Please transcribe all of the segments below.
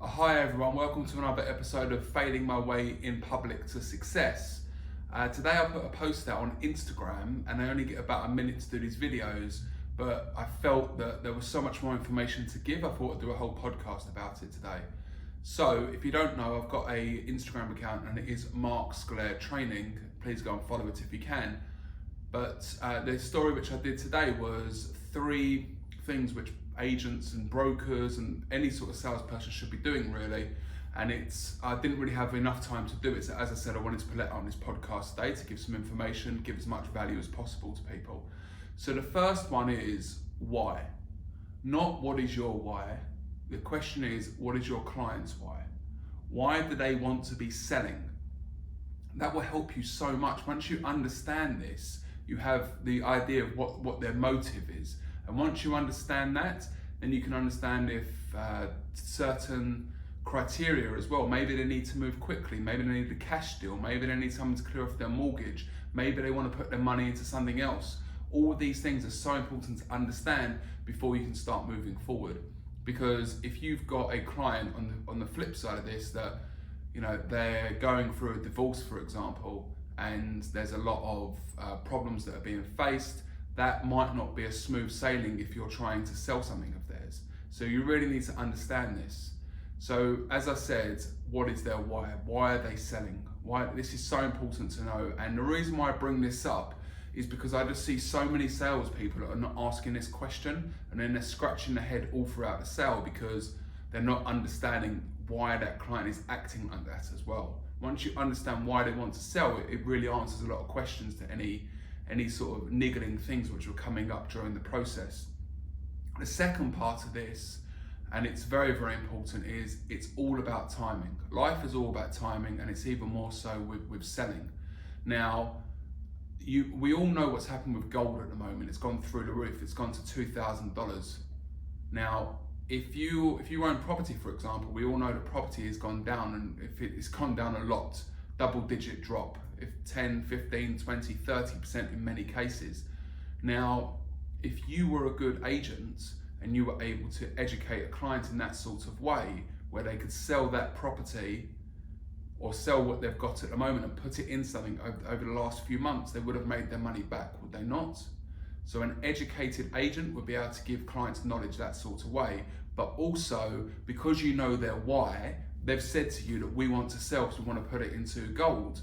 Hi everyone, welcome to another episode of Failing My Way in Public to Success. Today I put a post out on Instagram and I only get about a minute to do these videos, but I felt that there was so much more information to give, I thought I'd do a whole podcast about it today. So if you don't know, I've got a Instagram account and it is Mark Sclair Training. Please go and follow it if you can. But the story which I did today was 3 things which agents and brokers and any sort of salesperson should be doing really, and I didn't really have enough time to do it, so as I said, I wanted to put it out on this podcast today to give some information, give as much value as possible to people. So the first one is why. Not what is your why. The question is, what is your client's why? Why do they want to be selling? That will help you so much. Once you understand this, you have the idea of what their motive is. And once you understand that, then you can understand if certain criteria as well. Maybe they need to move quickly, maybe they need a cash deal, maybe they need someone to clear off their mortgage, maybe they want to put their money into something else. All of these things are so important to understand before you can start moving forward. Because if you've got a client on the flip side of this that, you know, they're going through a divorce, for example, and there's a lot of problems that are being faced, that might not be a smooth sailing if you're trying to sell something of theirs. So you really need to understand this. So as I said, what is their why? Why are they selling? Why? This is so important to know. And the reason why I bring this up is because I just see so many salespeople that are not asking this question, and then they're scratching their head all throughout the sale because they're not understanding why that client is acting like that as well. Once you understand why they want to sell, it really answers a lot of questions to any sort of niggling things which were coming up during the process. The second part of this, and it's very, very important, is it's all about timing. Life is all about timing, and it's even more so with selling. Now, we all know what's happened with gold at the moment. It's gone through the roof. It's gone to $2,000. Now, if you own property, for example, we all know the property has gone down, and if it's gone down a lot, double-digit drop, if 10, 15, 20, 30% in many cases. Now, if you were a good agent and you were able to educate a client in that sort of way, where they could sell that property or sell what they've got at the moment and put it in something over the last few months, they would have made their money back, would they not? So an educated agent would be able to give clients knowledge that sort of way, but also because you know their why, they've said to you that we want to sell because we want to put it into gold,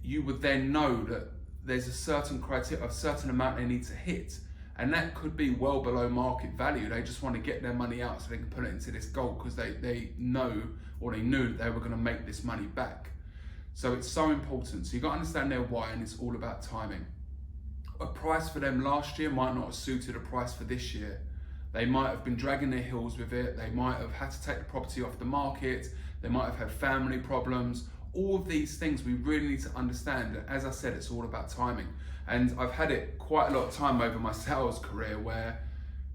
you would then know that there's a certain criteria, a certain amount they need to hit. And that could be well below market value. They just want to get their money out so they can put it into this gold because they know, or they knew they were going to make this money back. So it's so important. So you've got to understand their why, and it's all about timing. A price for them last year might not have suited a price for this year. They might have been dragging their heels with it. They might have had to take the property off the market. They might have had family problems. All of these things we really need to understand. As I said, it's all about timing. And I've had it quite a lot of time over my sales career where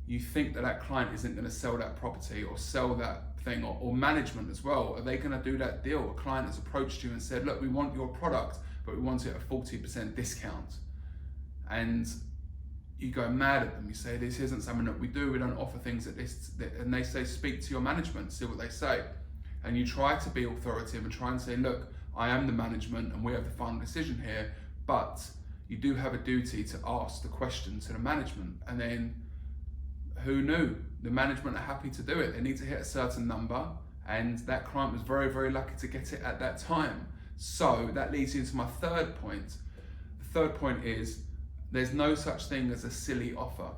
you think that client isn't going to sell that property or sell that thing, or management as well. Are they going to do that deal? A client has approached you and said, look, we want your product, but we want it at a 40% discount. And you go mad at them. You say, this isn't something that we do. We don't offer things at this. And they say, speak to your management, see what they say. And you try to be authoritative and try and say, look, I am the management and we have the final decision here, but you do have a duty to ask the question to the management. And then who knew? The management are happy to do it. They need to hit a certain number, and that client was very, very lucky to get it at that time. So that leads into my third point. The third point is there's no such thing as a silly offer.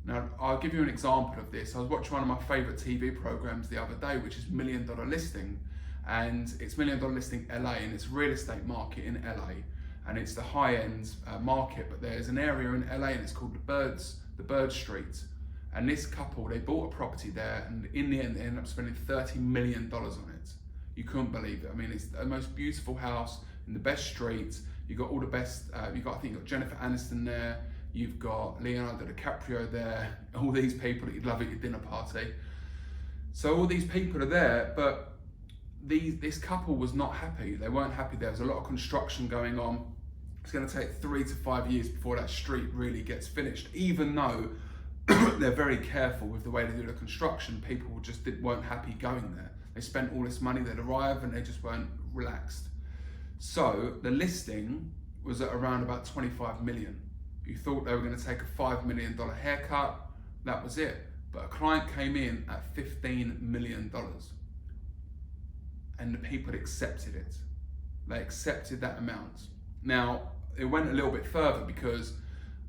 Now, I'll give you an example of this. I was watching one of my favorite TV programs the other day, which is $1 Million Listing. And it's $1 Million Listing LA, and it's real estate market in LA. And it's the high-end market, but there's an area in LA and it's called the Bird Street. And this couple, they bought a property there, and in the end, they ended up spending $30 million on it. You couldn't believe it. I mean, it's the most beautiful house in the best street. You've got all the best, I think you've got Jennifer Aniston there, you've got Leonardo DiCaprio there, all these people that you'd love at your dinner party. So all these people are there, but this couple was not happy. They weren't happy. There was a lot of construction going on. it's going to take 3 to 5 years before that street really gets finished, even though they're very careful with the way they do the construction. People just weren't happy going there. They spent all this money, they'd arrive and they just weren't relaxed. So the listing was at around about 25 million. You thought they were going to take a $5 million haircut, that was it. But a client came in at $15 million and the people accepted it. They accepted that amount. Now, it went a little bit further because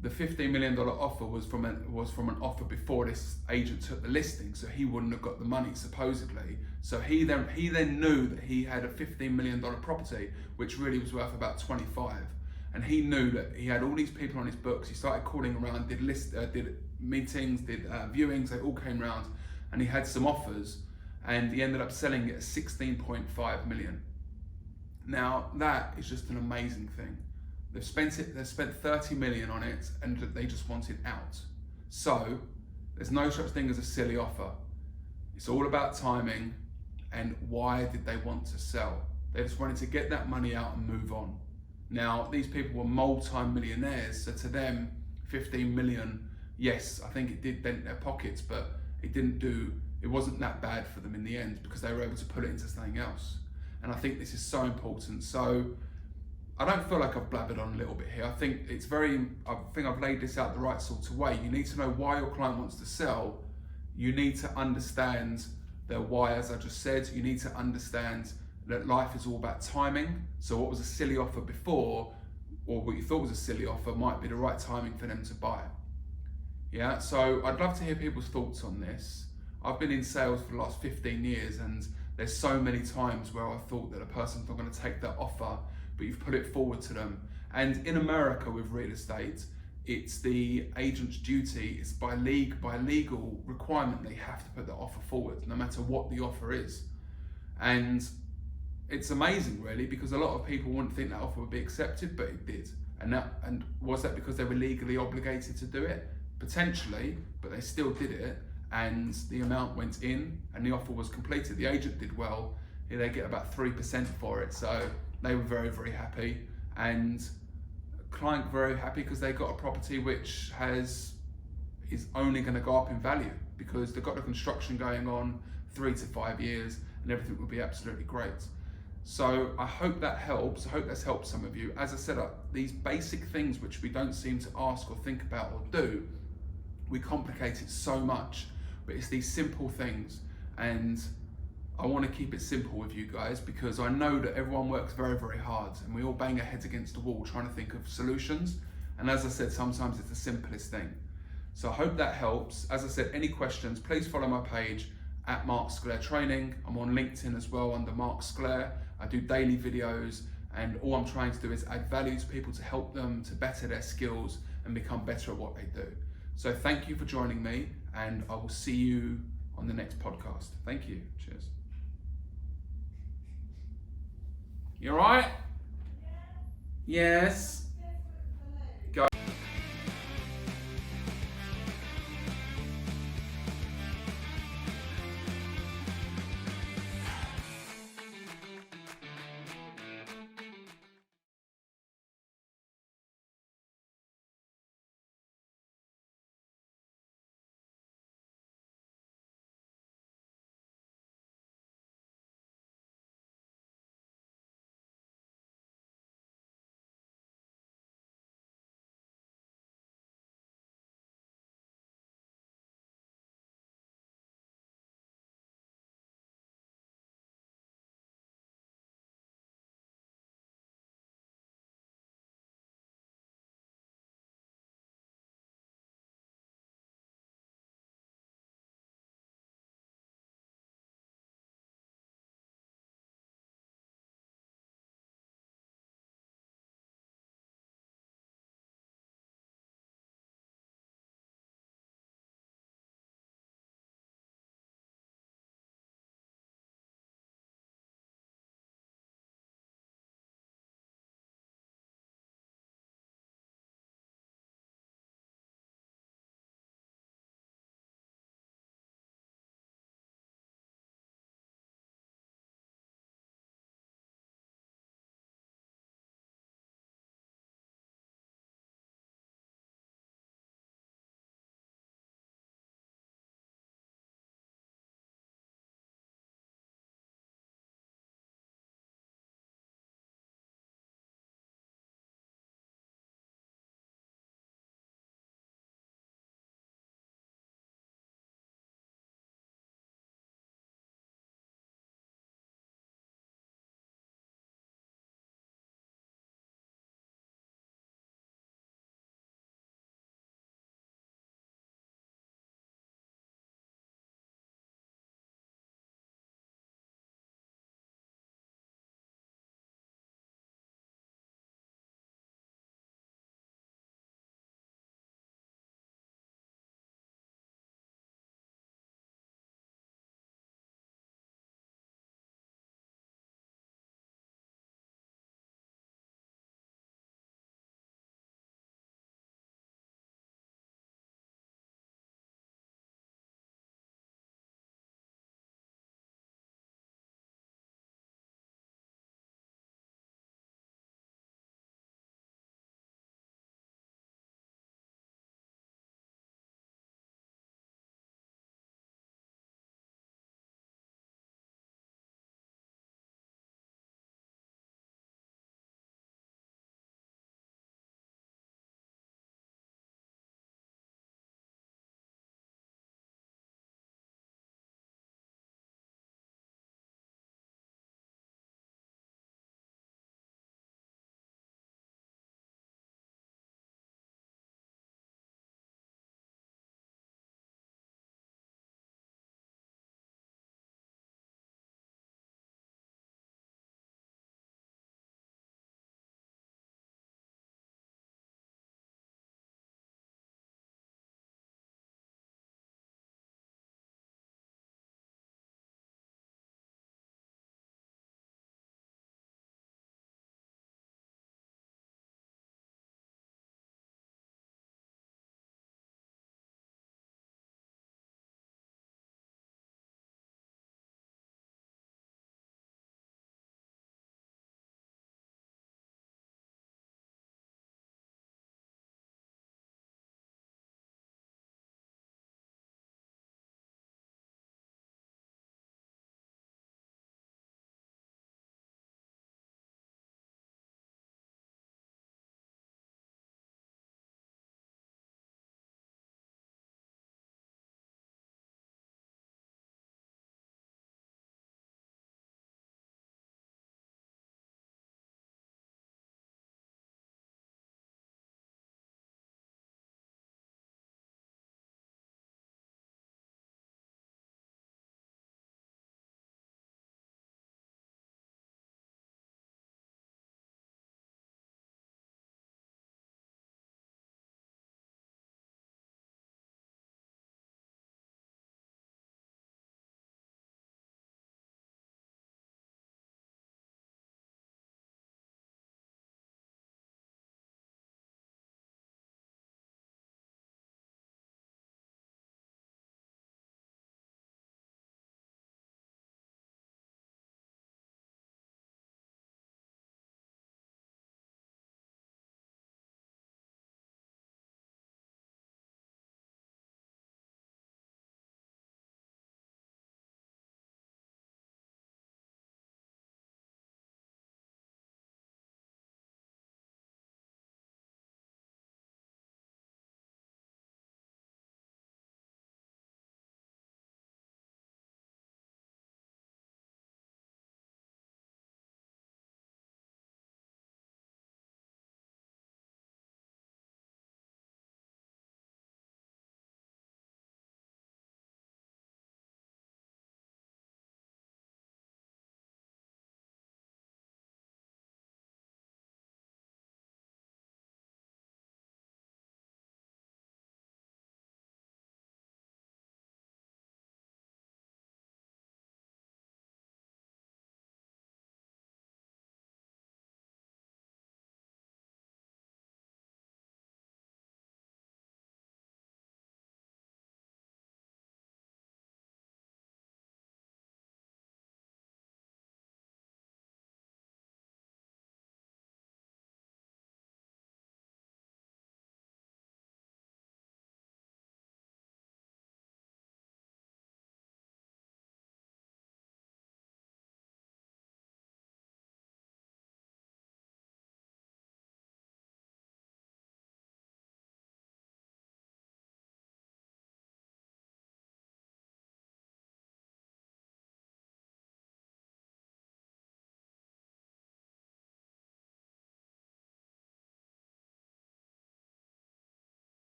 the $15 million offer was from an offer before this agent took the listing, so he wouldn't have got the money supposedly. So he then knew that he had a $15 million property, which really was worth about 25. And he knew that he had all these people on his books. He started calling around, did meetings, did viewings. They all came round, and he had some offers, and he ended up selling it at 16.5 million. Now that is just an amazing thing. They've spent 30 million on it, and they just want it out. So there's no such thing as a silly offer. It's all about timing and why did they want to sell. They just wanted to get that money out and move on. Now, these people were multi-millionaires, so to them, 15 million, yes, I think it did dent their pockets, but it wasn't that bad for them in the end because they were able to put it into something else. And I think this is so important. So I don't feel like I've blabbered on a little bit here. I think I've laid this out the right sort of way. You need to know why your client wants to sell. You need to understand their why, as I just said. You need to understand that life is all about timing. So what was a silly offer before, or what you thought was a silly offer, might be the right timing for them to buy. Yeah, so I'd love to hear people's thoughts on this. I've been in sales for the last 15 years, and there's so many times where I thought that a person's not going to take that offer, but you've put it forward to them. And in America with real estate, it's the agent's duty, it's by legal requirement, they have to put the offer forward, no matter what the offer is. And it's amazing really, because a lot of people wouldn't think that offer would be accepted, but it did. And was that because they were legally obligated to do it? Potentially, but they still did it, and the amount went in and the offer was completed. The agent did well, they get about 3% for it, so they were very, very happy, and client very happy because they got a property which is only going to go up in value because they've got the construction going on 3 to 5 years and everything will be absolutely great. So I hope that helps. I hope that's helped some of you. As I said, these basic things which we don't seem to ask or think about or do, we complicate it so much, but it's these simple things, and I want to keep it simple with you guys because I know that everyone works very, very hard and we all bang our heads against the wall trying to think of solutions. And as I said, sometimes it's the simplest thing. So I hope that helps. As I said, any questions, please follow my page at Mark Sclair Training. I'm on LinkedIn as well under Mark Sclair. I do daily videos, and all I'm trying to do is add value to people to help them to better their skills and become better at what they do. So thank you for joining me, and I will see you on the next podcast. Thank you. Cheers. You all right? Yes.